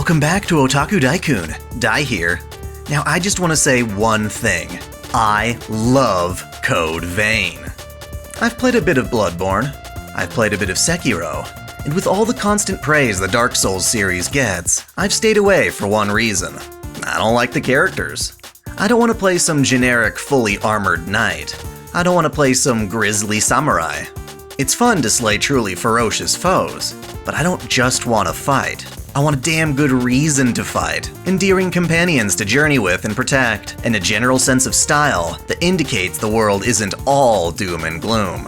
Welcome back to Otaku Daikun. Dai here. Now I just want to say one thing. I love Code Vein. I've played a bit of Bloodborne. I've played a bit of Sekiro. And with all the constant praise the Dark Souls series gets, I've stayed away for one reason. I don't like the characters. I don't want to play some generic, fully armored knight. I don't want to play some grisly samurai. It's fun to slay truly ferocious foes, but I don't just want to fight. I want a damn good reason to fight, endearing companions to journey with and protect, and a general sense of style that indicates the world isn't all doom and gloom.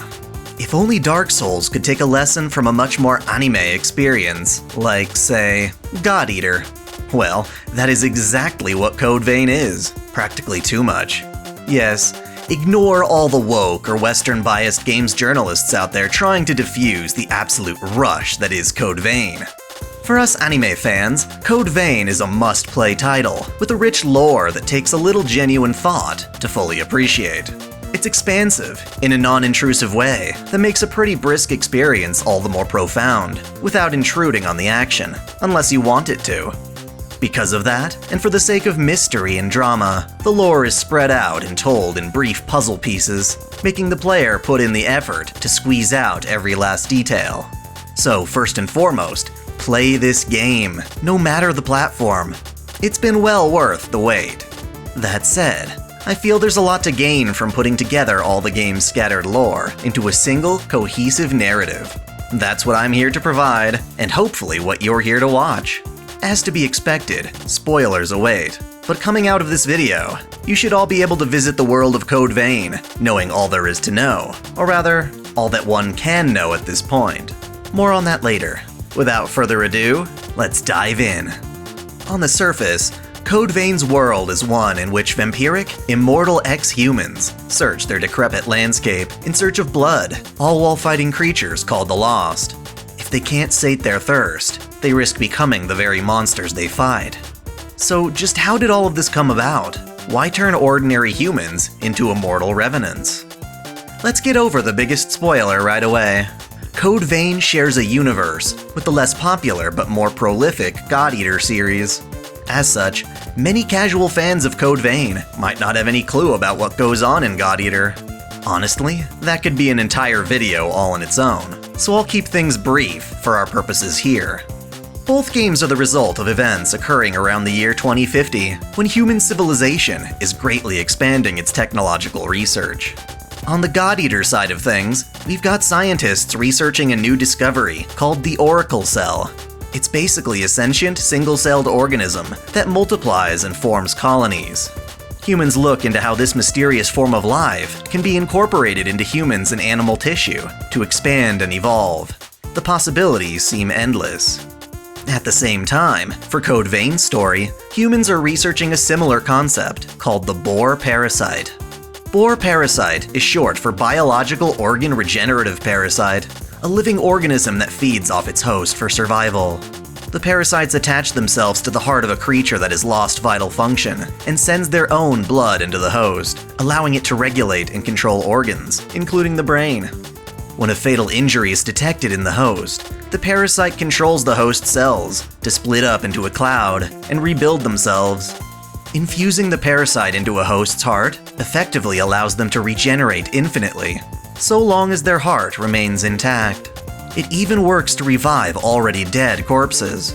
If only Dark Souls could take a lesson from a much more anime experience, like, say, God Eater. Well, that is exactly what Code Vein is. Practically too much. Yes, ignore all the woke or Western-biased games journalists out there trying to diffuse the absolute rush that is Code Vein. For us anime fans, Code Vein is a must-play title, with a rich lore that takes a little genuine thought to fully appreciate. It's expansive, in a non-intrusive way, that makes a pretty brisk experience all the more profound, without intruding on the action, unless you want it to. Because of that, and for the sake of mystery and drama, the lore is spread out and told in brief puzzle pieces, making the player put in the effort to squeeze out every last detail. So first and foremost, play this game, no matter the platform. It's been well worth the wait. That said, I feel there's a lot to gain from putting together all the game's scattered lore into a single, cohesive narrative. That's what I'm here to provide, and hopefully what you're here to watch. As to be expected, spoilers await. But coming out of this video, you should all be able to visit the world of Code Vein, knowing all there is to know, or rather, all that one can know at this point. More on that later. Without further ado, let's dive in. On the surface, Code Vein's world is one in which vampiric, immortal ex-humans search their decrepit landscape in search of blood, all while fighting creatures called the Lost. If they can't sate their thirst, they risk becoming the very monsters they fight. So just how did all of this come about? Why turn ordinary humans into immortal revenants? Let's get over the biggest spoiler right away. Code Vein shares a universe with the less popular but more prolific God Eater series. As such, many casual fans of Code Vein might not have any clue about what goes on in God Eater. Honestly, that could be an entire video all on its own, so I'll keep things brief for our purposes here. Both games are the result of events occurring around the year 2050, when human civilization is greatly expanding its technological research. On the God Eater side of things, we've got scientists researching a new discovery called the Oracle Cell. It's basically a sentient, single-celled organism that multiplies and forms colonies. Humans look into how this mysterious form of life can be incorporated into humans and animal tissue to expand and evolve. The possibilities seem endless. At the same time, for Code Vein's story, humans are researching a similar concept called the boar parasite. Boar parasite is short for biological organ regenerative parasite, a living organism that feeds off its host for survival. The parasites attach themselves to the heart of a creature that has lost vital function and sends their own blood into the host, allowing it to regulate and control organs, including the brain. When a fatal injury is detected in the host, the parasite controls the host cells to split up into a cloud and rebuild themselves. Infusing the parasite into a host's heart effectively allows them to regenerate infinitely, so long as their heart remains intact. It even works to revive already dead corpses.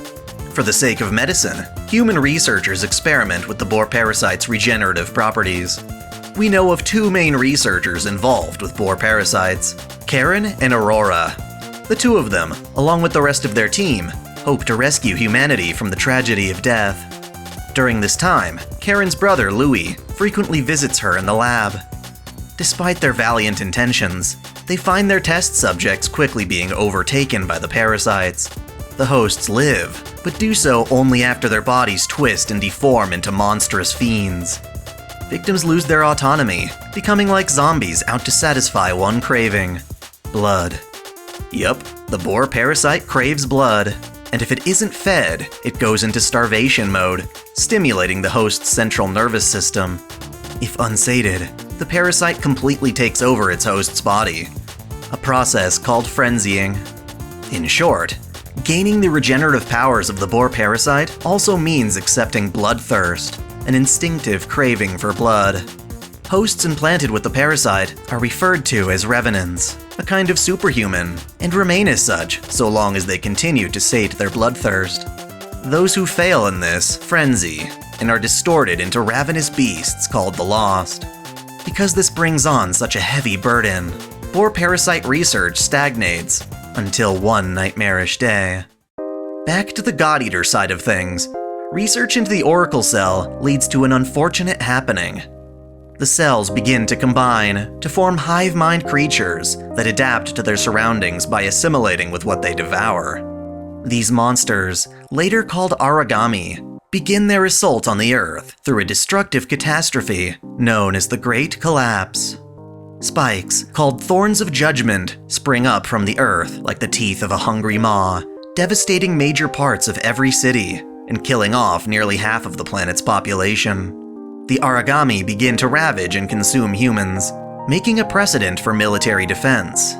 For the sake of medicine, human researchers experiment with the boar parasite's regenerative properties. We know of two main researchers involved with boar parasites, Karen and Aurora. The two of them, along with the rest of their team, hope to rescue humanity from the tragedy of death. During this time, Karen's brother, Louis, frequently visits her in the lab. Despite their valiant intentions, they find their test subjects quickly being overtaken by the parasites. The hosts live, but do so only after their bodies twist and deform into monstrous fiends. Victims lose their autonomy, becoming like zombies out to satisfy one craving: blood. Yup, the boar parasite craves blood, and if it isn't fed, it goes into starvation mode, stimulating the host's central nervous system. If unsated, the parasite completely takes over its host's body, a process called frenzying. In short, Gaining the regenerative powers of the boar parasite also means accepting bloodthirst, an instinctive craving for blood. Hosts implanted with the parasite are referred to as revenants, a kind of superhuman, and remain as such so long as they continue to sate their bloodthirst. Those who fail in this frenzy and are distorted into ravenous beasts called the Lost. Because this brings on such a heavy burden, boar parasite research stagnates until one nightmarish day. Back to the God-Eater side of things, research into the Oracle Cell leads to an unfortunate happening. The cells begin to combine to form hive mind creatures that adapt to their surroundings by assimilating with what they devour. These monsters, later called Aragami, begin their assault on the Earth through a destructive catastrophe known as the Great Collapse. Spikes, called Thorns of Judgment, spring up from the Earth like the teeth of a hungry maw, devastating major parts of every city and killing off nearly half of the planet's population. The Aragami begin to ravage and consume humans, making a precedent for military defense.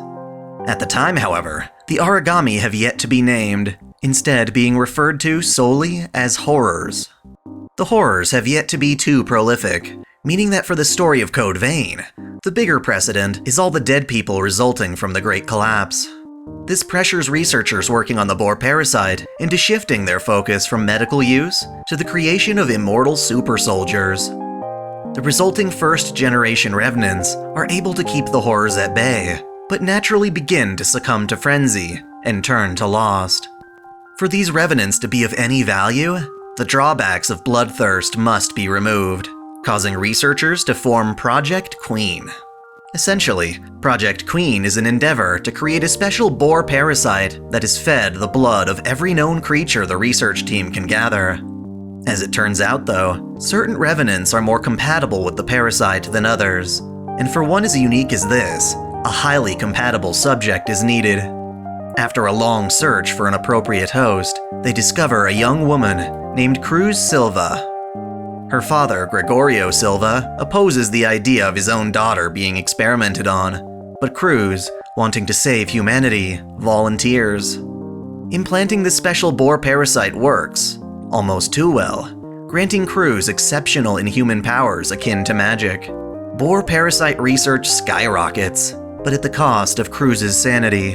At the time, however, the Aragami have yet to be named, instead being referred to solely as horrors. The horrors have yet to be too prolific, meaning that for the story of Code Vein, the bigger precedent is all the dead people resulting from the Great Collapse. This pressures researchers working on the boar parasite into shifting their focus from medical use to the creation of immortal super soldiers. The resulting first-generation revenants are able to keep the horrors at bay, but naturally begin to succumb to frenzy and turn to Lost. For these revenants to be of any value, the drawbacks of bloodthirst must be removed, causing researchers to form Project Queen. Essentially, Project Queen is an endeavor to create a special boar parasite that is fed the blood of every known creature the research team can gather. As it turns out though, certain revenants are more compatible with the parasite than others, and for one as unique as this, a highly compatible subject is needed. After a long search for an appropriate host, they discover a young woman named Cruz Silva. Her father, Gregorio Silva, opposes the idea of his own daughter being experimented on, but Cruz, wanting to save humanity, volunteers. Implanting the special boar parasite works, almost too well, granting Cruz exceptional inhuman powers akin to magic. Boar parasite research skyrockets, but at the cost of Cruz's sanity.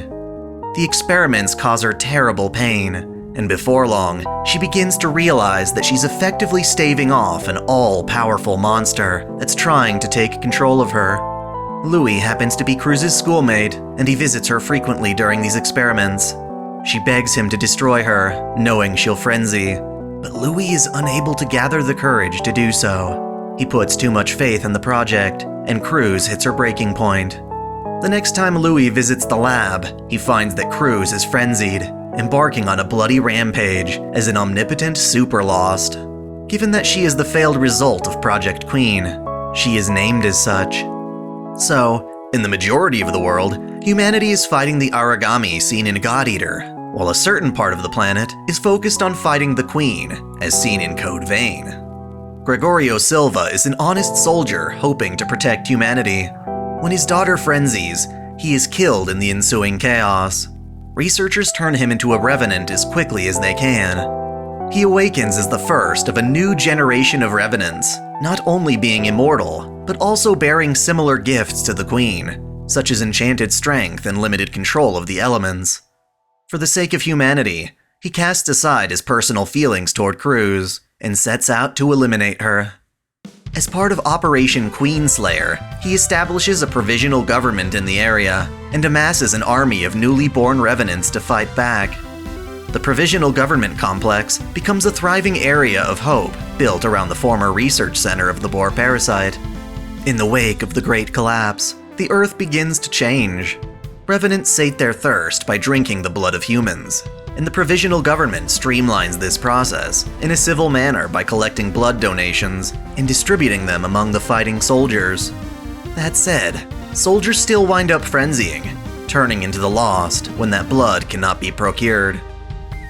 The experiments cause her terrible pain, and before long, she begins to realize that she's effectively staving off an all-powerful monster that's trying to take control of her. Louis happens to be Cruz's schoolmate, and he visits her frequently during these experiments. She begs him to destroy her, knowing she'll frenzy, but Louis is unable to gather the courage to do so. He puts too much faith in the project, and Cruz hits her breaking point. The next time Louis visits the lab, he finds that Cruz is frenzied, embarking on a bloody rampage as an omnipotent super Lost. Given that she is the failed result of Project Queen, she is named as such. So, in the majority of the world, humanity is fighting the Aragami seen in God-Eater, while a certain part of the planet is focused on fighting the Queen, as seen in Code Vein. Gregorio Silva is an honest soldier hoping to protect humanity. When his daughter frenzies, he is killed in the ensuing chaos. Researchers turn him into a revenant as quickly as they can. He awakens as the first of a new generation of revenants, not only being immortal, but also bearing similar gifts to the Queen, such as enchanted strength and limited control of the elements. For the sake of humanity, he casts aside his personal feelings toward Cruz and sets out to eliminate her. As part of Operation Queenslayer, he establishes a provisional government in the area and amasses an army of newly born revenants to fight back. The provisional government complex becomes a thriving area of hope built around the former research center of the boar parasite. In the wake of the Great Collapse, the Earth begins to change. Revenants sate their thirst by drinking the blood of humans, and the provisional government streamlines this process in a civil manner by collecting blood donations and distributing them among the fighting soldiers. That said, soldiers still wind up frenzying, turning into the Lost when that blood cannot be procured.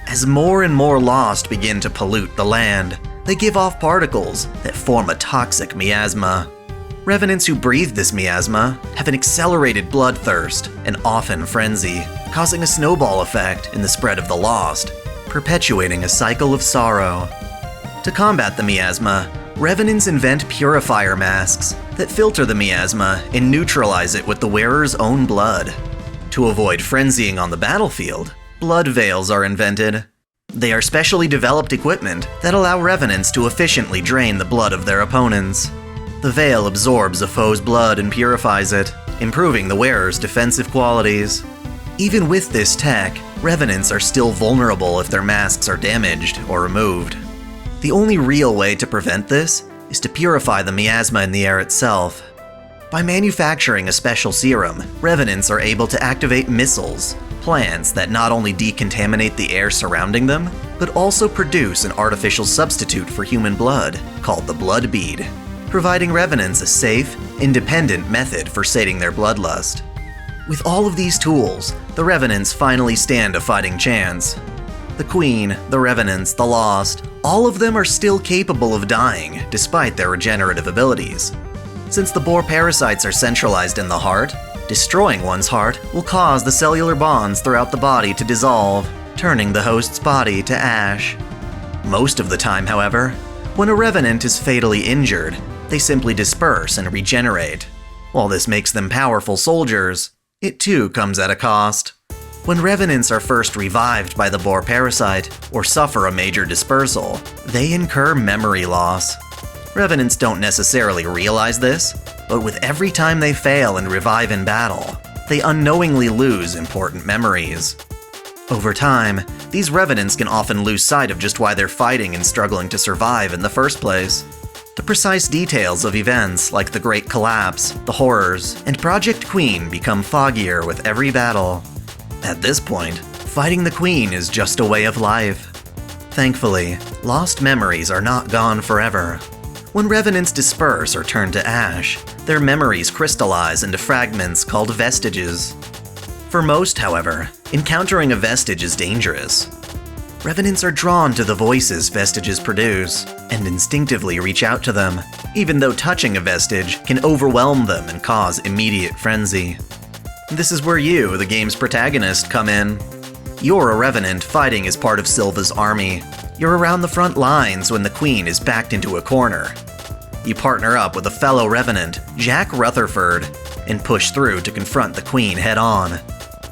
As more and more Lost begin to pollute the land, they give off particles that form a toxic miasma. Revenants who breathe this miasma have an accelerated bloodthirst and often frenzy, causing a snowball effect in the spread of the lost, perpetuating a cycle of sorrow. To combat the miasma, Revenants invent purifier masks that filter the miasma and neutralize it with the wearer's own blood. To avoid frenzying on the battlefield, blood veils are invented. They are specially developed equipment that allow Revenants to efficiently drain the blood of their opponents. The veil absorbs a foe's blood and purifies it, improving the wearer's defensive qualities. Even with this tech, Revenants are still vulnerable if their masks are damaged or removed. The only real way to prevent this is to purify the miasma in the air itself. By manufacturing a special serum, Revenants are able to activate missiles, plants that not only decontaminate the air surrounding them, but also produce an artificial substitute for human blood called the blood bead, providing Revenants a safe, independent method for sating their bloodlust. With all of these tools, the Revenants finally stand a fighting chance. The Queen, the Revenants, the Lost, all of them are still capable of dying despite their regenerative abilities. Since the boar parasites are centralized in the heart, destroying one's heart will cause the cellular bonds throughout the body to dissolve, turning the host's body to ash. Most of the time, however, when a Revenant is fatally injured, they simply disperse and regenerate. While this makes them powerful soldiers, it too comes at a cost. When Revenants are first revived by the boar parasite or suffer a major dispersal, they incur memory loss. Revenants don't necessarily realize this, but with every time they fail and revive in battle, they unknowingly lose important memories. Over time, these Revenants can often lose sight of just why they're fighting and struggling to survive in the first place. The precise details of events like the Great Collapse, the Horrors, and Project Queen become foggier with every battle. At this point, fighting the Queen is just a way of life. Thankfully, lost memories are not gone forever. When Revenants disperse or turn to ash, their memories crystallize into fragments called vestiges. For most, however, encountering a vestige is dangerous. Revenants are drawn to the voices vestiges produce, and instinctively reach out to them, even though touching a vestige can overwhelm them and cause immediate frenzy. This is where you, the game's protagonist, come in. You're a Revenant fighting as part of Sylva's army. You're around the front lines when the Queen is backed into a corner. You partner up with a fellow Revenant, Jack Rutherford, and push through to confront the Queen head-on.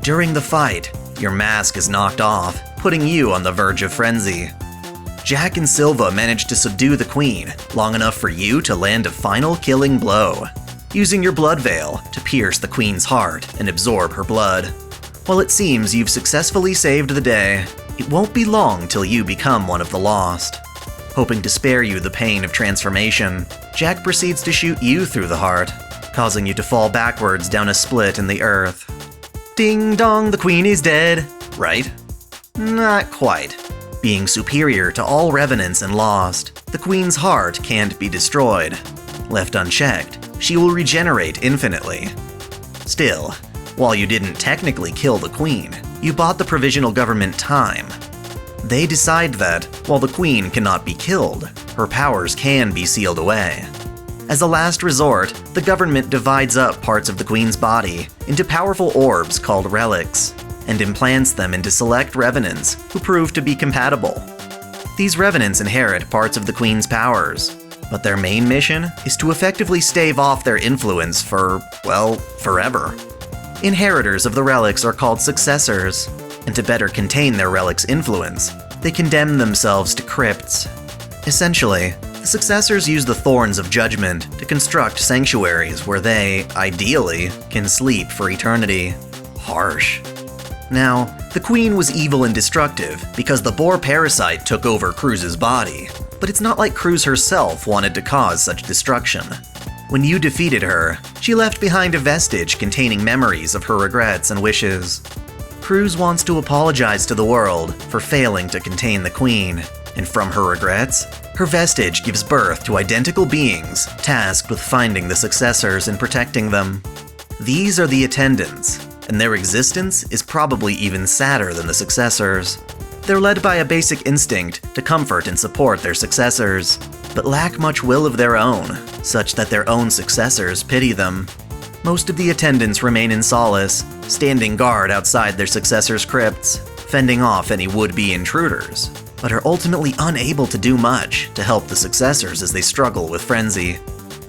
During the fight, your mask is knocked off, putting you on the verge of frenzy. Jack and Sylva manage to subdue the Queen long enough for you to land a final killing blow, using your blood veil to pierce the Queen's heart and absorb her blood. While it seems you've successfully saved the day, it won't be long till you become one of the lost. Hoping to spare you the pain of transformation, Jack proceeds to shoot you through the heart, causing you to fall backwards down a split in the earth. Ding dong, the Queen is dead, right? Not quite. Being superior to all Revenants and Lost, the Queen's heart can't be destroyed. Left unchecked, she will regenerate infinitely. Still, while you didn't technically kill the Queen, you bought the provisional government time. They decide that, while the Queen cannot be killed, her powers can be sealed away. As a last resort, the government divides up parts of the Queen's body into powerful orbs called relics, and implants them into select Revenants who prove to be compatible. These Revenants inherit parts of the Queen's powers, but their main mission is to effectively stave off their influence for, well, forever. Inheritors of the relics are called successors, and to better contain their relics' influence, they condemn themselves to crypts. Essentially, the successors use the Thorns of Judgment to construct sanctuaries where they, ideally, can sleep for eternity. Harsh. Now, the Queen was evil and destructive because the boar parasite took over Cruz's body, but it's not like Cruz herself wanted to cause such destruction. When you defeated her, she left behind a vestige containing memories of her regrets and wishes. Cruz wants to apologize to the world for failing to contain the Queen, and from her regrets, her vestige gives birth to identical beings tasked with finding the successors and protecting them. These are the Attendants, and their existence is probably even sadder than the successors. They're led by a basic instinct to comfort and support their successors, but lack much will of their own, such that their own successors pity them. Most of the attendants remain in solace, standing guard outside their successors' crypts, fending off any would-be intruders, but are ultimately unable to do much to help the successors as they struggle with frenzy.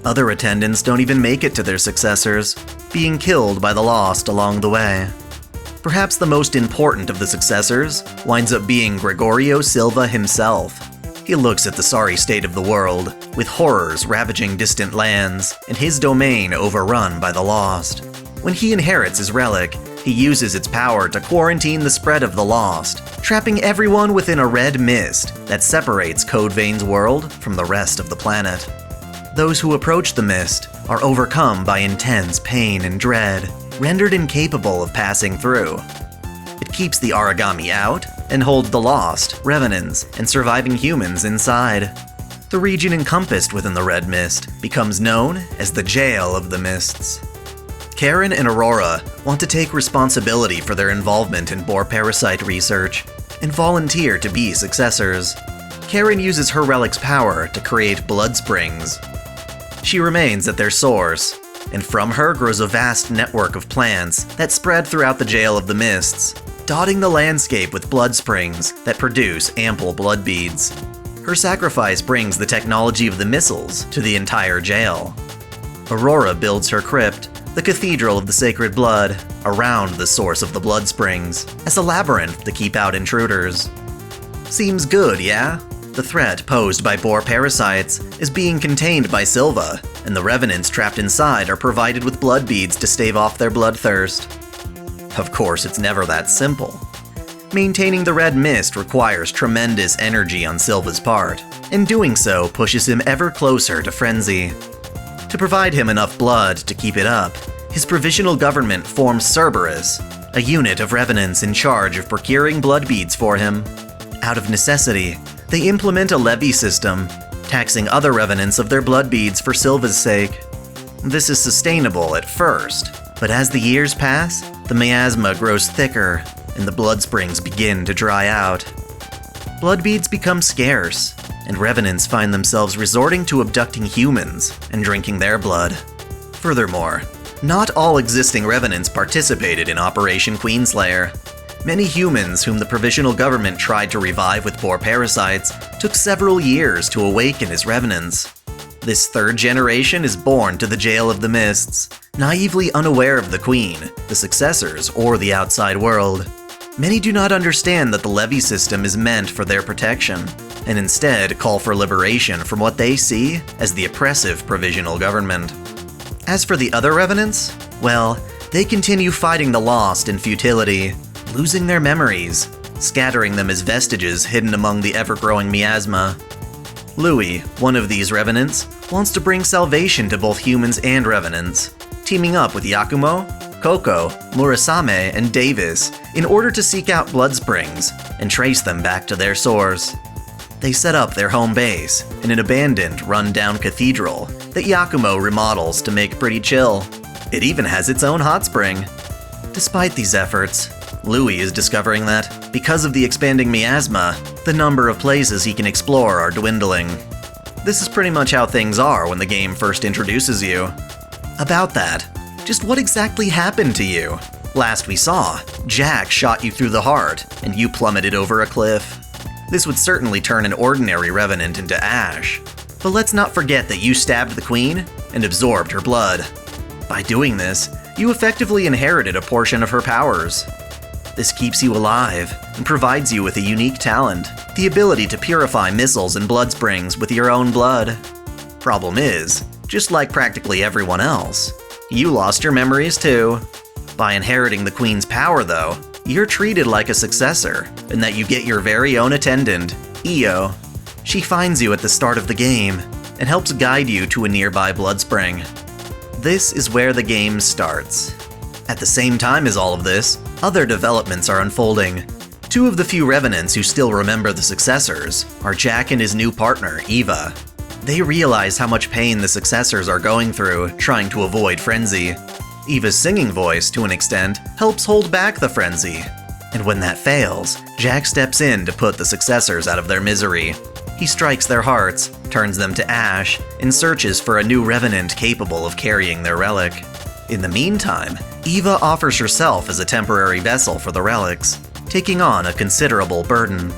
Other attendants don't even make it to their successors, being killed by the lost along the way. Perhaps the most important of the successors winds up being Gregorio Silva himself. He looks at the sorry state of the world, with horrors ravaging distant lands, and his domain overrun by the lost. When he inherits his relic, he uses its power to quarantine the spread of the lost, trapping everyone within a red mist that separates Code Vein's world from the rest of the planet. Those who approach the mist are overcome by intense pain and dread, rendered incapable of passing through. It keeps the origami out and holds the lost, revenants, and surviving humans inside. The region encompassed within the red mist becomes known as the Jail of the Mists. Karen and Aurora want to take responsibility for their involvement in boar parasite research and volunteer to be successors. Karen uses her relic's power to create blood springs. She remains at their source, and from her grows a vast network of plants that spread throughout the Jail of the Mists, dotting the landscape with blood springs that produce ample blood beads. Her sacrifice brings the technology of the missiles to the entire jail. Aurora builds her crypt, the Cathedral of the Sacred Blood, around the source of the blood springs, as a labyrinth to keep out intruders. Seems good, yeah? The threat posed by boar parasites is being contained by Silva, and the revenants trapped inside are provided with blood beads to stave off their bloodthirst. Of course, it's never that simple. Maintaining the red mist requires tremendous energy on Silva's part, and doing so pushes him ever closer to frenzy. To provide him enough blood to keep it up, his provisional government forms Cerberus, a unit of revenants in charge of procuring blood beads for him. Out of necessity, they implement a levy system, taxing other revenants of their blood beads for Silva's sake. This is sustainable at first, but as the years pass, the miasma grows thicker, and the blood springs begin to dry out. Blood beads become scarce, and revenants find themselves resorting to abducting humans and drinking their blood. Furthermore, not all existing revenants participated in Operation Queenslayer. Many humans whom the provisional government tried to revive with boar parasites took several years to awaken as revenants. This third generation is born to the Jail of the Mists, naively unaware of the Queen, the successors, or the outside world. Many do not understand that the levy system is meant for their protection, and instead call for liberation from what they see as the oppressive provisional government. As for the other revenants, well, they continue fighting the lost in futility, losing their memories, scattering them as vestiges hidden among the ever-growing miasma. Louis, one of these revenants, wants to bring salvation to both humans and revenants, teaming up with Yakumo, Koko, Murasame, and Davis in order to seek out blood springs and trace them back to their source. They set up their home base in an abandoned, run-down cathedral that Yakumo remodels to make pretty chill. It even has its own hot spring. Despite these efforts, Louis is discovering that, because of the expanding miasma, the number of places he can explore are dwindling. This is pretty much how things are when the game first introduces you. About that, just what exactly happened to you? Last we saw, Jack shot you through the heart, and you plummeted over a cliff. This would certainly turn an ordinary revenant into ash. But let's not forget that you stabbed the Queen and absorbed her blood. By doing this, you effectively inherited a portion of her powers. This keeps you alive and provides you with a unique talent, the ability to purify missiles and blood springs with your own blood. Problem is, just like practically everyone else, you lost your memories too. By inheriting the Queen's power though, you're treated like a successor, in that you get your very own attendant, Io. She finds you at the start of the game and helps guide you to a nearby blood spring. This is where the game starts. At the same time as all of this, other developments are unfolding. Two of the few revenants who still remember the successors are Jack and his new partner, Eva. They realize how much pain the successors are going through trying to avoid frenzy. Eva's singing voice, to an extent, helps hold back the frenzy. And when that fails, Jack steps in to put the successors out of their misery. He strikes their hearts, turns them to ash, and searches for a new revenant capable of carrying their relic. In the meantime, Eva offers herself as a temporary vessel for the relics, taking on a considerable burden.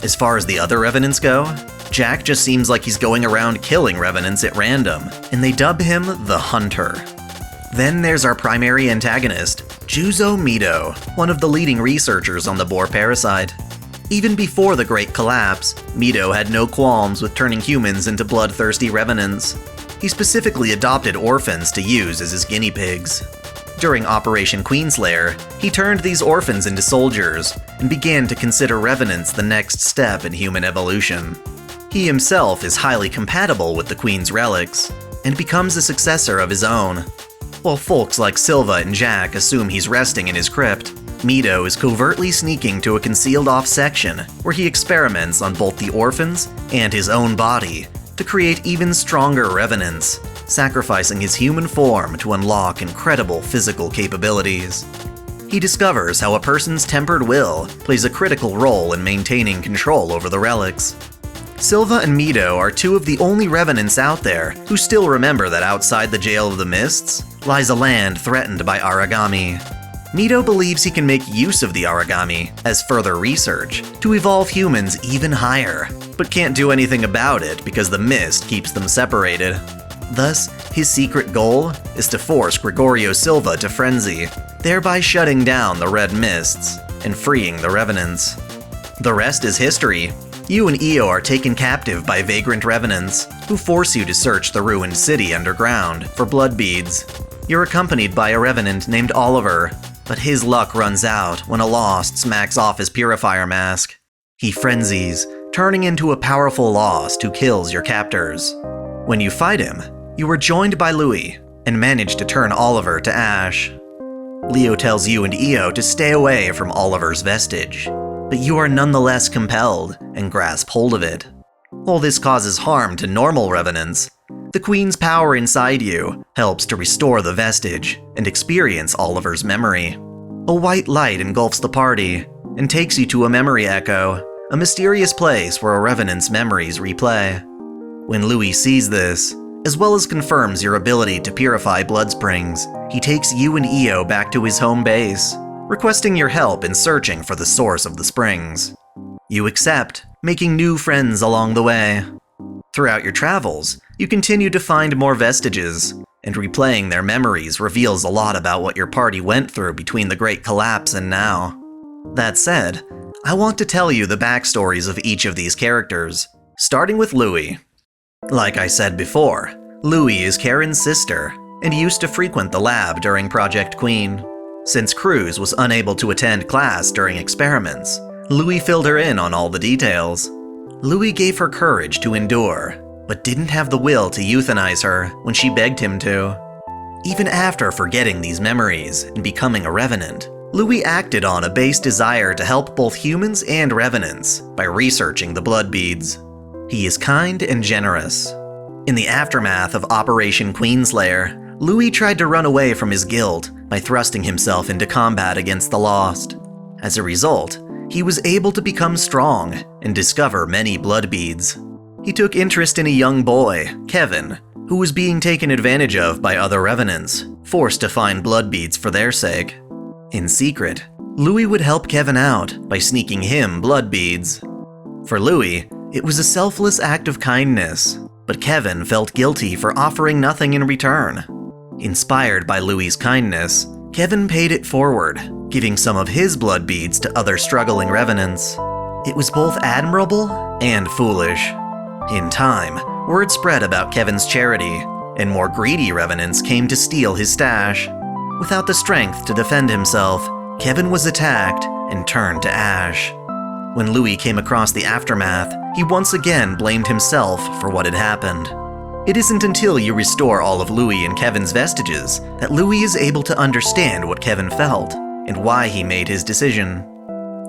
As far as the other revenants go, Jack just seems like he's going around killing revenants at random, and they dub him the Hunter. Then there's our primary antagonist, Juzo Mito, one of the leading researchers on the boar parasite. Even before the Great Collapse, Mito had no qualms with turning humans into bloodthirsty revenants. He specifically adopted orphans to use as his guinea pigs. During Operation Queenslayer, he turned these orphans into soldiers and began to consider revenants the next step in human evolution. He himself is highly compatible with the Queen's relics and becomes a successor of his own. While folks like Silva and Jack assume he's resting in his crypt, Mito is covertly sneaking to a concealed-off section where he experiments on both the orphans and his own body to create even stronger revenants, sacrificing his human form to unlock incredible physical capabilities. He discovers how a person's tempered will plays a critical role in maintaining control over the relics. Silva and Mito are two of the only revenants out there who still remember that outside the Jail of the Mists lies a land threatened by Aragami. Mito believes he can make use of the Aragami as further research to evolve humans even higher, but can't do anything about it because the mist keeps them separated. Thus, his secret goal is to force Gregorio Silva to frenzy, thereby shutting down the red mists and freeing the revenants. The rest is history. You and Io are taken captive by vagrant revenants, who force you to search the ruined city underground for blood beads. You're accompanied by a revenant named Oliver, but his luck runs out when a Lost smacks off his purifier mask. He frenzies, turning into a powerful Lost who kills your captors. When you fight him, you are joined by Louis and manage to turn Oliver to ash. Leo tells you and Io to stay away from Oliver's vestige, but you are nonetheless compelled and grasp hold of it. While this causes harm to normal revenants, the Queen's power inside you helps to restore the vestige and experience Oliver's memory. A white light engulfs the party and takes you to a memory echo, a mysterious place where a revenant's memories replay. When Louis sees this, as well as confirms your ability to purify blood springs, he takes you and Io back to his home base, requesting your help in searching for the source of the springs. You accept, making new friends along the way. Throughout your travels, you continue to find more vestiges, and replaying their memories reveals a lot about what your party went through between the Great Collapse and now. That said, I want to tell you the backstories of each of these characters, starting with Louis. Like I said before, Louis is Karen's sister, and used to frequent the lab during Project Queen. Since Cruz was unable to attend class during experiments, Louis filled her in on all the details. Louis gave her courage to endure, but didn't have the will to euthanize her when she begged him to. Even after forgetting these memories and becoming a revenant, Louis acted on a base desire to help both humans and revenants by researching the blood beads. He is kind and generous. In the aftermath of Operation Queenslayer, Louis tried to run away from his guild by thrusting himself into combat against the Lost. As a result, he was able to become strong and discover many blood beads. He took interest in a young boy, Kevin, who was being taken advantage of by other revenants, forced to find blood beads for their sake. In secret, Louis would help Kevin out by sneaking him blood beads. For Louis, it was a selfless act of kindness, but Kevin felt guilty for offering nothing in return. Inspired by Louis' kindness, Kevin paid it forward, giving some of his blood beads to other struggling revenants. It was both admirable and foolish. In time, word spread about Kevin's charity, and more greedy revenants came to steal his stash. Without the strength to defend himself, Kevin was attacked and turned to ash. When Louis came across the aftermath, he once again blamed himself for what had happened. It isn't until you restore all of Louis and Kevin's vestiges that Louis is able to understand what Kevin felt and why he made his decision.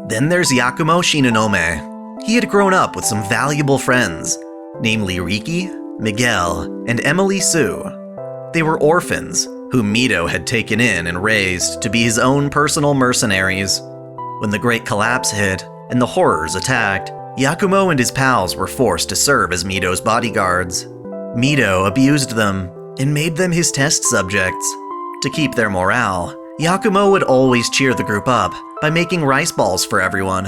Then there's Yakumo Shinonome. He had grown up with some valuable friends, namely Riki, Miguel, and Emily Sue. They were orphans, whom Mito had taken in and raised to be his own personal mercenaries. When the Great Collapse hit and the horrors attacked, Yakumo and his pals were forced to serve as Mito's bodyguards. Mito abused them and made them his test subjects. To keep their morale, Yakumo would always cheer the group up by making rice balls for everyone.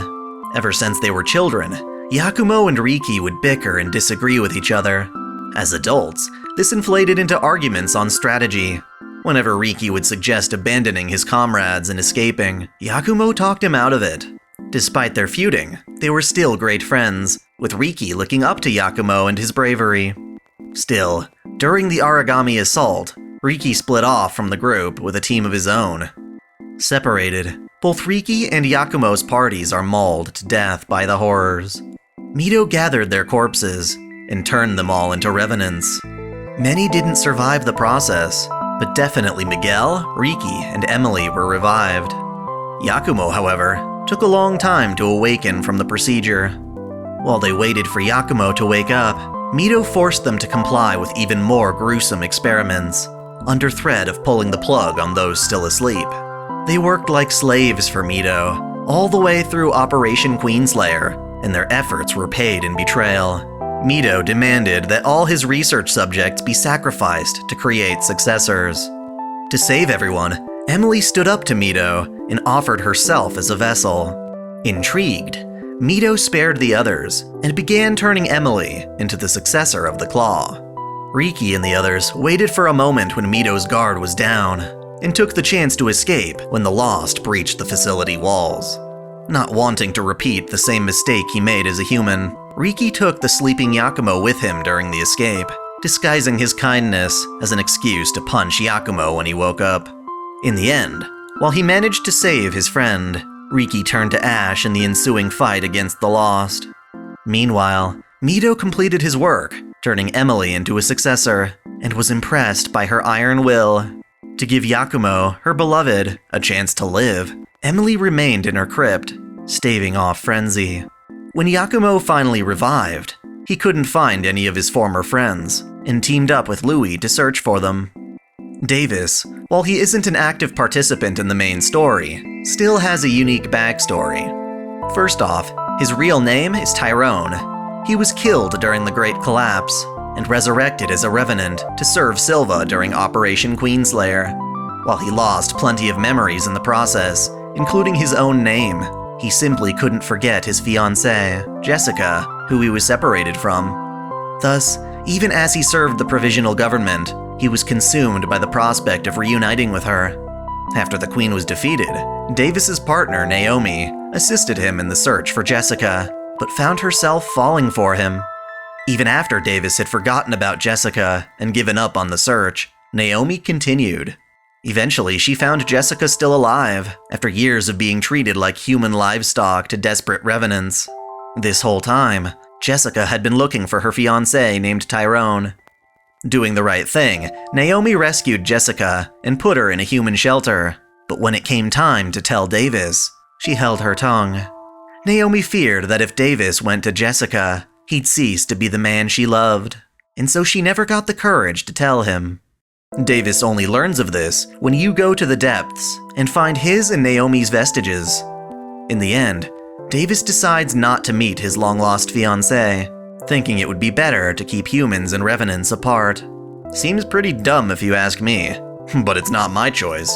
Ever since they were children, Yakumo and Riki would bicker and disagree with each other. As adults, this inflated into arguments on strategy. Whenever Riki would suggest abandoning his comrades and escaping, Yakumo talked him out of it. Despite their feuding, they were still great friends, with Riki looking up to Yakumo and his bravery. Still, during the origami assault, Riki split off from the group with a team of his own. Separated, both Riki and Yakumo's parties are mauled to death by the horrors. Mito gathered their corpses and turned them all into revenants. Many didn't survive the process, but definitely Miguel, Riki, and Emily were revived. Yakumo, however, took a long time to awaken from the procedure. While they waited for Yakumo to wake up, Mito forced them to comply with even more gruesome experiments, under threat of pulling the plug on those still asleep. They worked like slaves for Mito, all the way through Operation Queenslayer, and their efforts were paid in betrayal. Mito demanded that all his research subjects be sacrificed to create successors. To save everyone, Emily stood up to Mito and offered herself as a vessel. Intrigued, Mito spared the others and began turning Emily into the successor of the Claw. Riki and the others waited for a moment when Mito's guard was down and took the chance to escape when the Lost breached the facility walls. Not wanting to repeat the same mistake he made as a human, Riki took the sleeping Yakumo with him during the escape, disguising his kindness as an excuse to punch Yakumo when he woke up. In the end, while he managed to save his friend, Riki turned to ash in the ensuing fight against the Lost. Meanwhile, Mito completed his work, turning Emily into a successor, and was impressed by her iron will. To give Yakumo, her beloved, a chance to live, Emily remained in her crypt, staving off frenzy. When Yakumo finally revived, he couldn't find any of his former friends, and teamed up with Louis to search for them. Davis, while he isn't an active participant in the main story, still has a unique backstory. First off, his real name is Tyrone. He was killed during the Great Collapse, and resurrected as a revenant to serve Silva during Operation Queenslayer. While he lost plenty of memories in the process, including his own name, he simply couldn't forget his fiancée, Jessica, who he was separated from. Thus, even as he served the provisional government, he was consumed by the prospect of reuniting with her. After the Queen was defeated, Davis's partner, Naomi, assisted him in the search for Jessica, but found herself falling for him. Even after Davis had forgotten about Jessica and given up on the search, Naomi continued. Eventually, she found Jessica still alive, after years of being treated like human livestock to desperate revenants. This whole time, Jessica had been looking for her fiancé named Tyrone. Doing the right thing, Naomi rescued Jessica and put her in a human shelter, but when it came time to tell Davis, she held her tongue. Naomi feared that if Davis went to Jessica, he'd cease to be the man she loved, and so she never got the courage to tell him. Davis only learns of this when you go to the depths and find his and Naomi's vestiges. In the end, Davis decides not to meet his long-lost fiancée, thinking it would be better to keep humans and revenants apart. Seems pretty dumb if you ask me, but it's not my choice.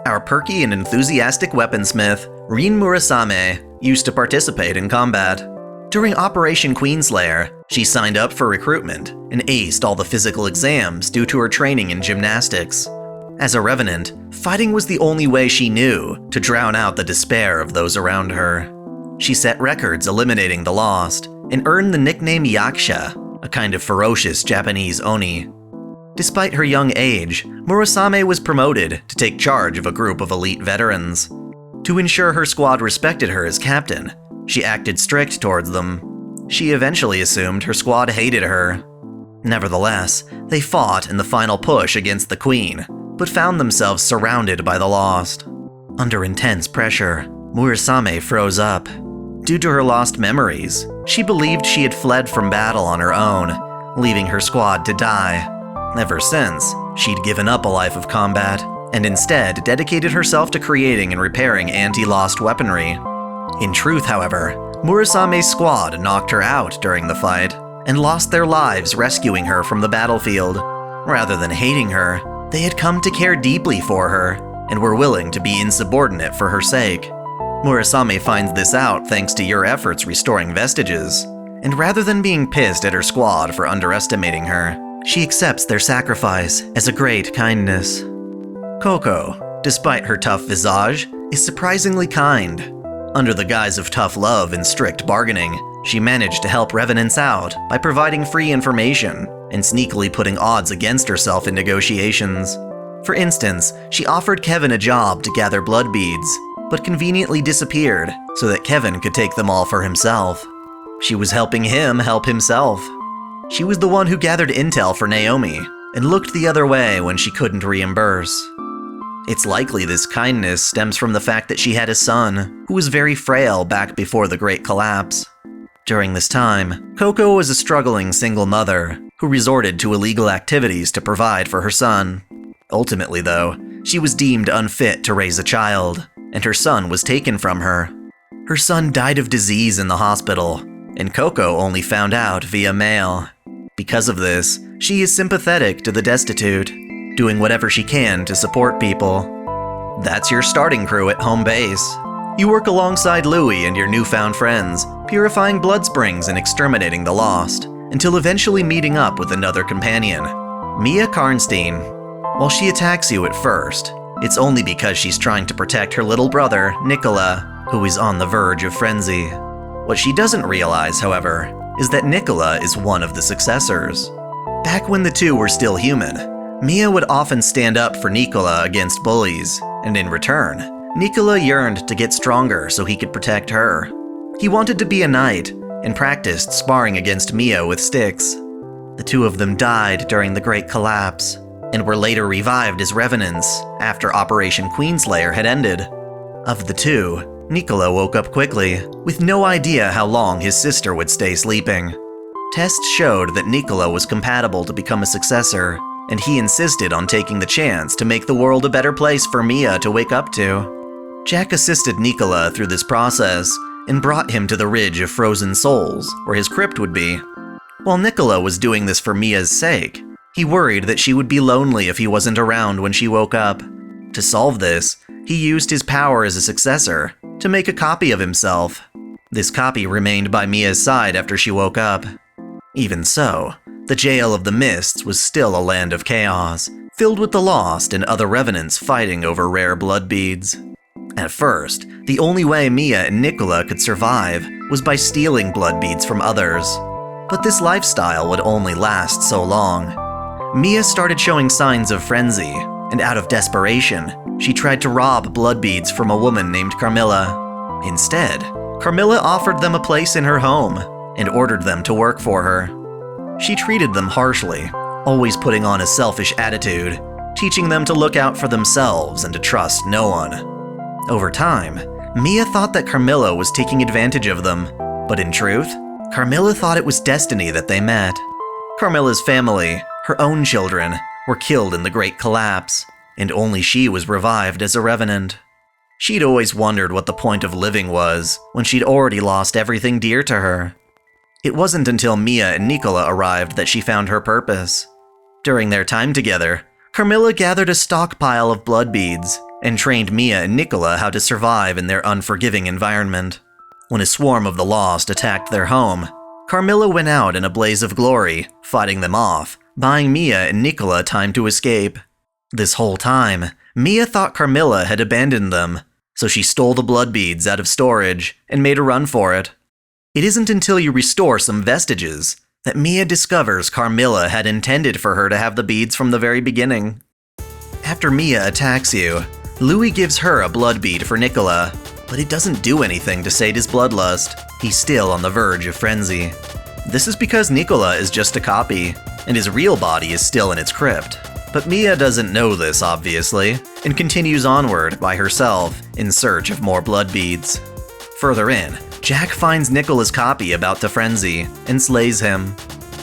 Our perky and enthusiastic weaponsmith, Rin Murasame, used to participate in combat. During Operation Queenslayer, she signed up for recruitment and aced all the physical exams due to her training in gymnastics. As a revenant, fighting was the only way she knew to drown out the despair of those around her. She set records eliminating the Lost and earned the nickname Yaksha, a kind of ferocious Japanese Oni. Despite her young age, Murasame was promoted to take charge of a group of elite veterans. To ensure her squad respected her as captain, she acted strict towards them. She eventually assumed her squad hated her. Nevertheless, they fought in the final push against the Queen, but found themselves surrounded by the Lost. Under intense pressure, Murasame froze up. Due to her lost memories, she believed she had fled from battle on her own, leaving her squad to die. Ever since, she'd given up a life of combat, and instead dedicated herself to creating and repairing anti-Lost weaponry. In truth, however, Murasame's squad knocked her out during the fight and lost their lives rescuing her from the battlefield. Rather than hating her, they had come to care deeply for her and were willing to be insubordinate for her sake. Murasame finds this out thanks to your efforts restoring vestiges, and rather than being pissed at her squad for underestimating her, she accepts their sacrifice as a great kindness. Koko, despite her tough visage, is surprisingly kind. Under the guise of tough love and strict bargaining, she managed to help revenants out by providing free information and sneakily putting odds against herself in negotiations. For instance, she offered Kevin a job to gather blood beads, but conveniently disappeared so that Kevin could take them all for himself. She was helping him help himself. She was the one who gathered intel for Naomi and looked the other way when she couldn't reimburse. It's likely this kindness stems from the fact that she had a son who was very frail back before the Great Collapse. During this time, Koko was a struggling single mother who resorted to illegal activities to provide for her son. Ultimately, though, she was deemed unfit to raise a child, and her son was taken from her. Her son died of disease in the hospital, and Koko only found out via mail. Because of this, she is sympathetic to the destitute, doing whatever she can to support people. That's your starting crew at home base. You work alongside Louie and your newfound friends, purifying blood springs and exterminating the lost, until eventually meeting up with another companion, Mia Karnstein. While she attacks you at first, it's only because she's trying to protect her little brother, Nicola, who is on the verge of frenzy. What she doesn't realize, however, is that Nicola is one of the successors. Back when the two were still human, Mia would often stand up for Nicola against bullies, and in return, Nicola yearned to get stronger so he could protect her. He wanted to be a knight, and practiced sparring against Mia with sticks. The two of them died during the Great Collapse, and were later revived as revenants after Operation Queenslayer had ended. Of the two, Nicola woke up quickly, with no idea how long his sister would stay sleeping. Tests showed that Nicola was compatible to become a successor, and he insisted on taking the chance to make the world a better place for Mia to wake up to. Jack assisted Nicola through this process and brought him to the Ridge of Frozen Souls, where his crypt would be. While Nicola was doing this for Mia's sake, he worried that she would be lonely if he wasn't around when she woke up. To solve this, he used his power as a successor to make a copy of himself. This copy remained by Mia's side after she woke up. Even so, the Jail of the Mists was still a land of chaos, filled with the lost and other revenants fighting over rare blood beads. At first, the only way Mia and Nicola could survive was by stealing blood beads from others. But this lifestyle would only last so long. Mia started showing signs of frenzy, and out of desperation, she tried to rob blood beads from a woman named Carmilla. Instead, Carmilla offered them a place in her home and ordered them to work for her. She treated them harshly, always putting on a selfish attitude, teaching them to look out for themselves and to trust no one. Over time, Mia thought that Carmilla was taking advantage of them, but in truth, Carmilla thought it was destiny that they met. Carmilla's family, her own children, were killed in the Great Collapse, and only she was revived as a revenant. She'd always wondered what the point of living was when she'd already lost everything dear to her. It wasn't until Mia and Nicola arrived that she found her purpose. During their time together, Carmilla gathered a stockpile of blood beads and trained Mia and Nicola how to survive in their unforgiving environment. When a swarm of the lost attacked their home, Carmilla went out in a blaze of glory, fighting them off, buying Mia and Nicola time to escape. This whole time, Mia thought Carmilla had abandoned them, so she stole the blood beads out of storage and made a run for it. It isn't until you restore some vestiges that Mia discovers Carmilla had intended for her to have the beads from the very beginning. After Mia attacks you, Louie gives her a blood bead for Nicola, but it doesn't do anything to sate his bloodlust. He's still on the verge of frenzy. This is because Nicola is just a copy, and his real body is still in its crypt. But Mia doesn't know this, obviously, and continues onward by herself in search of more blood beads. Further in, Jack finds Nicola's copy about to frenzy and slays him.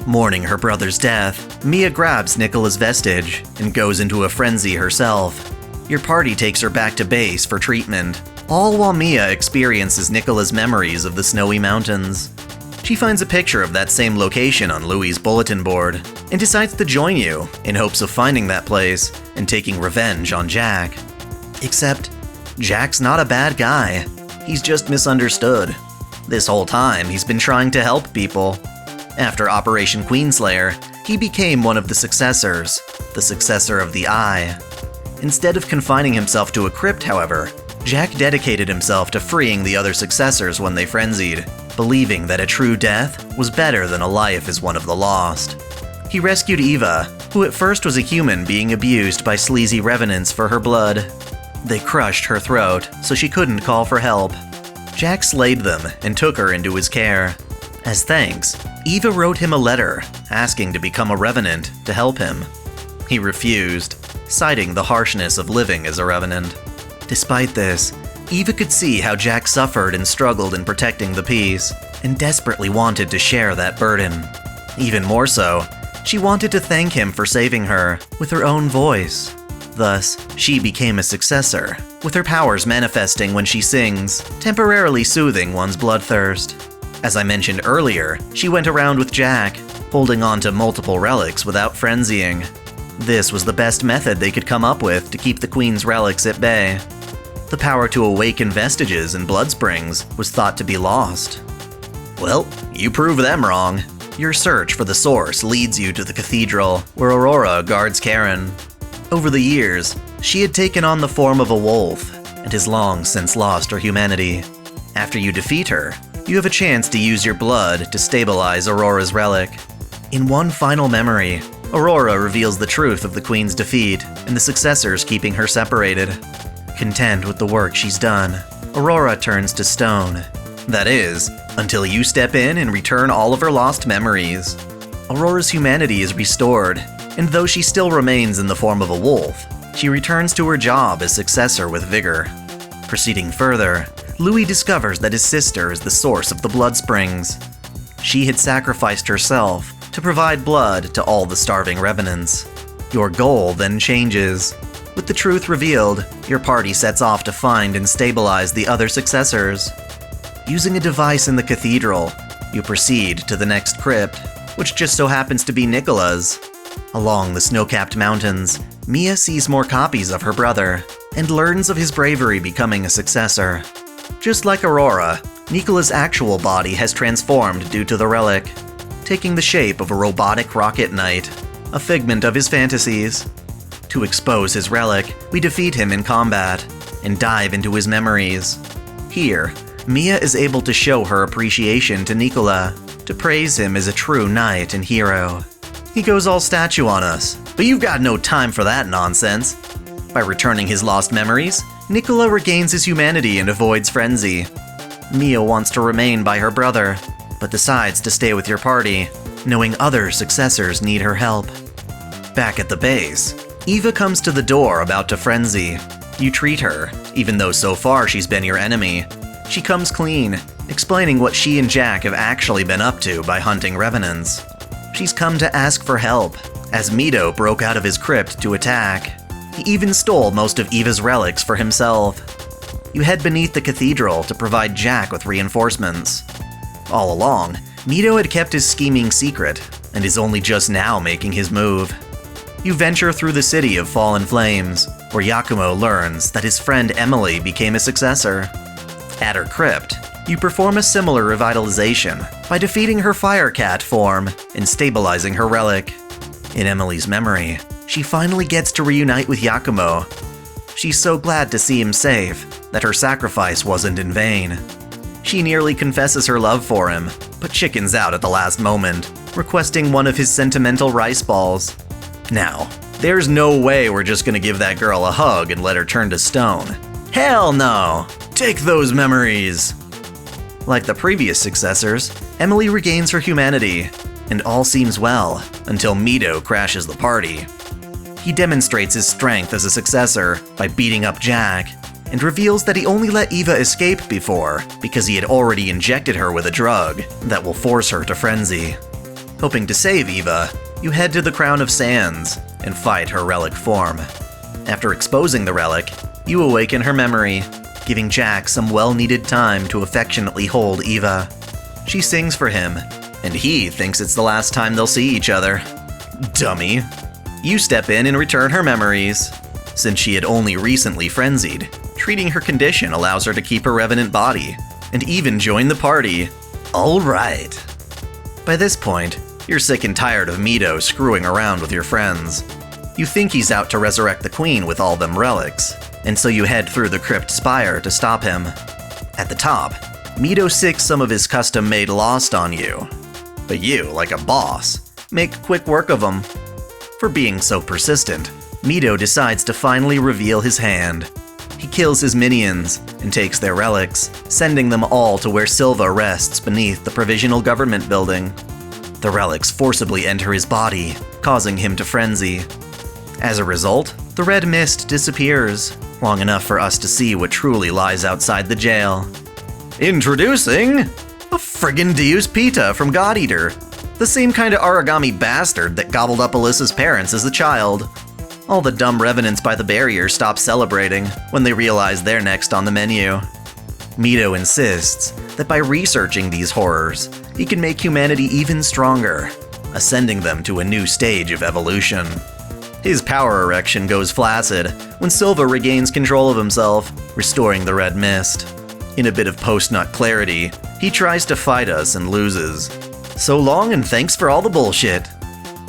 Mourning her brother's death, Mia grabs Nicola's vestige and goes into a frenzy herself. Your party takes her back to base for treatment, all while Mia experiences Nicola's memories of the snowy mountains. She finds a picture of that same location on Louie's bulletin board and decides to join you in hopes of finding that place and taking revenge on Jack. Except, Jack's not a bad guy. He's just misunderstood. This whole time, he's been trying to help people. After Operation Queenslayer, he became one of the successors, the successor of the Eye. Instead of confining himself to a crypt, however, Jack dedicated himself to freeing the other successors when they frenzied, believing that a true death was better than a life as one of the lost. He rescued Eva, who at first was a human being abused by sleazy revenants for her blood. They crushed her throat so she couldn't call for help. Jack slayed them and took her into his care. As thanks, Eva wrote him a letter asking to become a revenant to help him. He refused, citing the harshness of living as a revenant. Despite this, Eva could see how Jack suffered and struggled in protecting the peace, and desperately wanted to share that burden. Even more so, she wanted to thank him for saving her with her own voice. Thus, she became a successor, with her powers manifesting when she sings, temporarily soothing one's bloodthirst. As I mentioned earlier, she went around with Jack, holding on to multiple relics without frenzying. This was the best method they could come up with to keep the Queen's relics at bay. The power to awaken vestiges and blood springs was thought to be lost. Well, you prove them wrong. Your search for the source leads you to the cathedral, where Aurora guards Karen. Over the years, she had taken on the form of a wolf, and has long since lost her humanity. After you defeat her, you have a chance to use your blood to stabilize Aurora's relic. In one final memory, Aurora reveals the truth of the Queen's defeat and the successors keeping her separated. Content with the work she's done, Aurora turns to stone. That is, until you step in and return all of her lost memories. Aurora's humanity is restored, and though she still remains in the form of a wolf, she returns to her job as successor with vigor. Proceeding further, Louis discovers that his sister is the source of the blood springs. She had sacrificed herself to provide blood to all the starving revenants. Your goal then changes. With the truth revealed, your party sets off to find and stabilize the other successors. Using a device in the cathedral, you proceed to the next crypt, which just so happens to be Nicola's. Along the snow-capped mountains, Mia sees more copies of her brother, and learns of his bravery becoming a successor. Just like Aurora, Nicola's actual body has transformed due to the relic, taking the shape of a robotic rocket knight, a figment of his fantasies. To expose his relic, we defeat him in combat, and dive into his memories. Here, Mia is able to show her appreciation to Nicola, to praise him as a true knight and hero. He goes all statue on us, but you've got no time for that nonsense. By returning his lost memories, Nicola regains his humanity and avoids frenzy. Mia wants to remain by her brother, but decides to stay with your party, knowing other successors need her help. Back at the base, Eva comes to the door about to frenzy. You treat her, even though so far she's been your enemy. She comes clean, explaining what she and Jack have actually been up to by hunting revenants. She's come to ask for help, as Mito broke out of his crypt to attack. He even stole most of Eva's relics for himself. You head beneath the cathedral to provide Jack with reinforcements. All along, Mito had kept his scheming secret, and is only just now making his move. You venture through the city of Fallen Flames, where Yakumo learns that his friend Emily became a successor. At her crypt, you perform a similar revitalization by defeating her Fire Cat form and stabilizing her relic. In Emily's memory, she finally gets to reunite with Yakumo. She's so glad to see him safe that her sacrifice wasn't in vain. She nearly confesses her love for him, but chickens out at the last moment, requesting one of his sentimental rice balls. Now, there's no way we're just gonna give that girl a hug and let her turn to stone. Hell no! Take those memories! Like the previous successors, Emily regains her humanity, and all seems well until Mito crashes the party. He demonstrates his strength as a successor by beating up Jack, and reveals that he only let Eva escape before because he had already injected her with a drug that will force her to frenzy. Hoping to save Eva, you head to the Crown of Sands and fight her relic form. After exposing the relic, you awaken her memory. giving Jack some well-needed time to affectionately hold Eva. She sings for him, and he thinks it's the last time they'll see each other. Dummy. You step in and return her memories. Since she had only recently frenzied, treating her condition allows her to keep her revenant body, and even join the party. All right. By this point, you're sick and tired of Mito screwing around with your friends. You think he's out to resurrect the queen with all them relics, and so you head through the crypt spire to stop him. At the top, Mito sicks some of his custom-made Lost on you. But you, like a boss, make quick work of him. For being so persistent, Mito decides to finally reveal his hand. He kills his minions and takes their relics, sending them all to where Silva rests beneath the provisional government building. The relics forcibly enter his body, causing him to frenzy. As a result, the red mist disappears, long enough for us to see what truly lies outside the jail. Introducing a friggin' Deus Pita from God Eater, the same kind of origami bastard that gobbled up Alyssa's parents as a child. All the dumb revenants by the barrier stop celebrating when they realize they're next on the menu. Mito insists that by researching these horrors, he can make humanity even stronger, ascending them to a new stage of evolution. His power erection goes flaccid when Silva regains control of himself, restoring the red mist. In a bit of post-nut clarity, he tries to fight us and loses. So long and thanks for all the bullshit.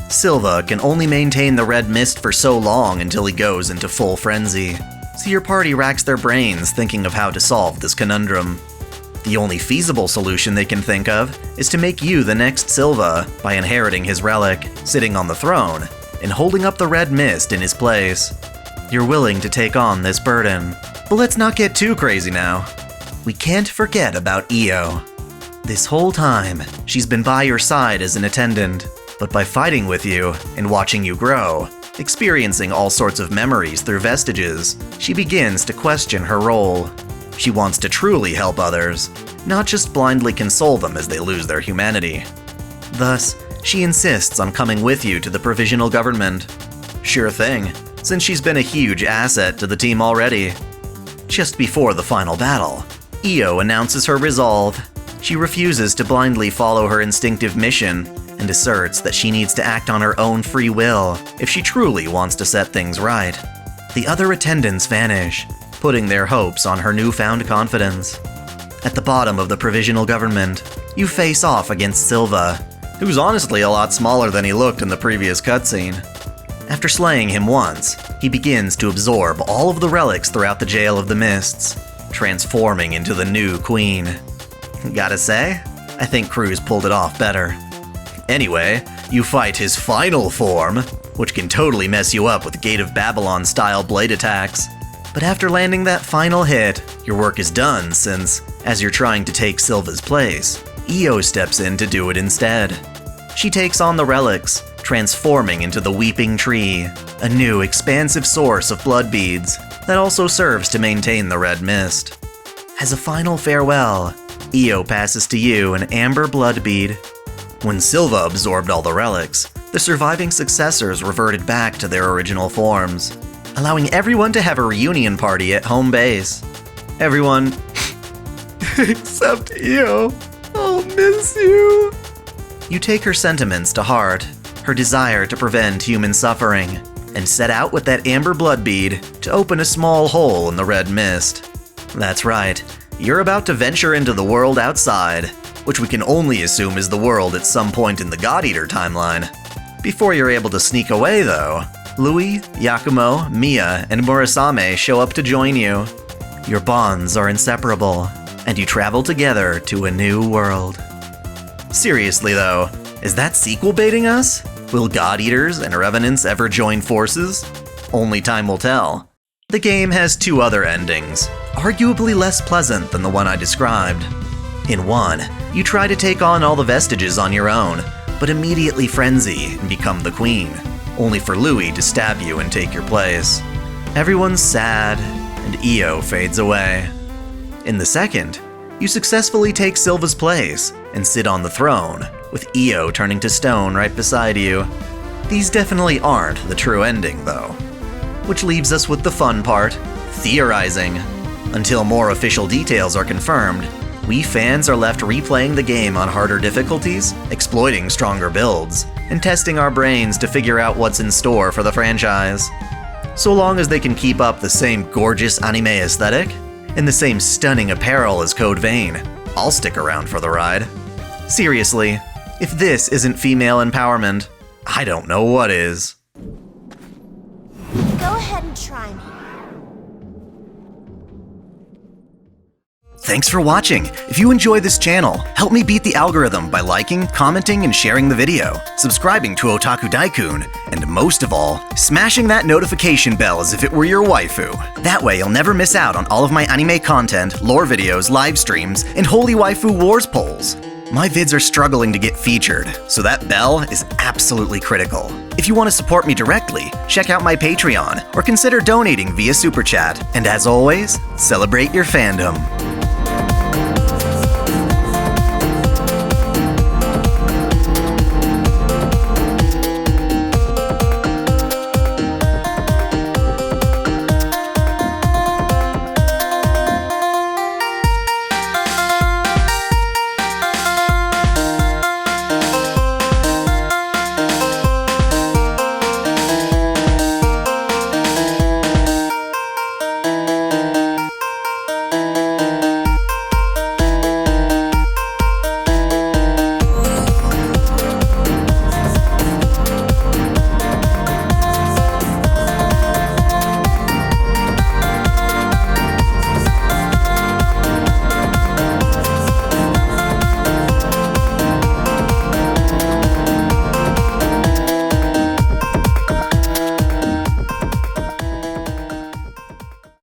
Silva can only maintain the red mist for so long until he goes into full frenzy, so your party racks their brains thinking of how to solve this conundrum. The only feasible solution they can think of is to make you the next Silva by inheriting his relic, sitting on the throne, and holding up the red mist in his place. You're willing to take on this burden, but let's not get too crazy now. We can't forget about Io. This whole time, she's been by your side as an attendant, but by fighting with you and watching you grow, experiencing all sorts of memories through vestiges, she begins to question her role. She wants to truly help others, not just blindly console them as they lose their humanity. Thus, she insists on coming with you to the provisional government. Sure thing, since she's been a huge asset to the team already. Just before the final battle, Io announces her resolve. She refuses to blindly follow her instinctive mission and asserts that she needs to act on her own free will if she truly wants to set things right. The other attendants vanish, putting their hopes on her newfound confidence. At the bottom of the provisional government, you face off against Silva, who's honestly a lot smaller than he looked in the previous cutscene. After slaying him once, he begins to absorb all of the relics throughout the Jail of the Mists, transforming into the new queen. Gotta say, I think Cruz pulled it off better. Anyway, you fight his final form, which can totally mess you up with Gate of Babylon-style blade attacks. But after landing that final hit, your work is done since, as you're trying to take Silva's place, Io steps in to do it instead. She takes on the relics, transforming into the Weeping Tree, a new expansive source of blood beads that also serves to maintain the red mist. As a final farewell, Io passes to you an amber blood bead. When Silva absorbed all the relics, the surviving successors reverted back to their original forms, allowing everyone to have a reunion party at home base. Everyone, except Io, I'll miss you. You take her sentiments to heart, her desire to prevent human suffering, and set out with that amber blood bead to open a small hole in the red mist. That's right, you're about to venture into the world outside, which we can only assume is the world at some point in the God Eater timeline. Before you're able to sneak away though, Louis, Yakumo, Mia, and Murasame show up to join you. Your bonds are inseparable, and you travel together to a new world. Seriously though, is that sequel baiting us? Will God Eaters and Revenants ever join forces? Only time will tell. The game has two other endings, arguably less pleasant than the one I described. In one, you try to take on all the vestiges on your own, but immediately frenzy and become the queen, only for Louis to stab you and take your place. Everyone's sad, and Io fades away. In the second, you successfully take Silva's place and sit on the throne, with Io turning to stone right beside you. These definitely aren't the true ending, though. Which leaves us with the fun part, theorizing. Until more official details are confirmed, we fans are left replaying the game on harder difficulties, exploiting stronger builds, and testing our brains to figure out what's in store for the franchise. So long as they can keep up the same gorgeous anime aesthetic and the same stunning apparel as Code Vein, I'll stick around for the ride. Seriously, if this isn't female empowerment, I don't know what is. Go ahead and try me. Thanks for watching. If you enjoy this channel, help me beat the algorithm by liking, commenting, and sharing the video, subscribing to Otaku Daikun, and most of all, smashing that notification bell as if it were your waifu. That way you'll never miss out on all of my anime content, lore videos, live streams, and Holy Waifu Wars polls. My vids are struggling to get featured, so that bell is absolutely critical. If you want to support me directly, check out my Patreon, or consider donating via Super Chat. And as always, celebrate your fandom.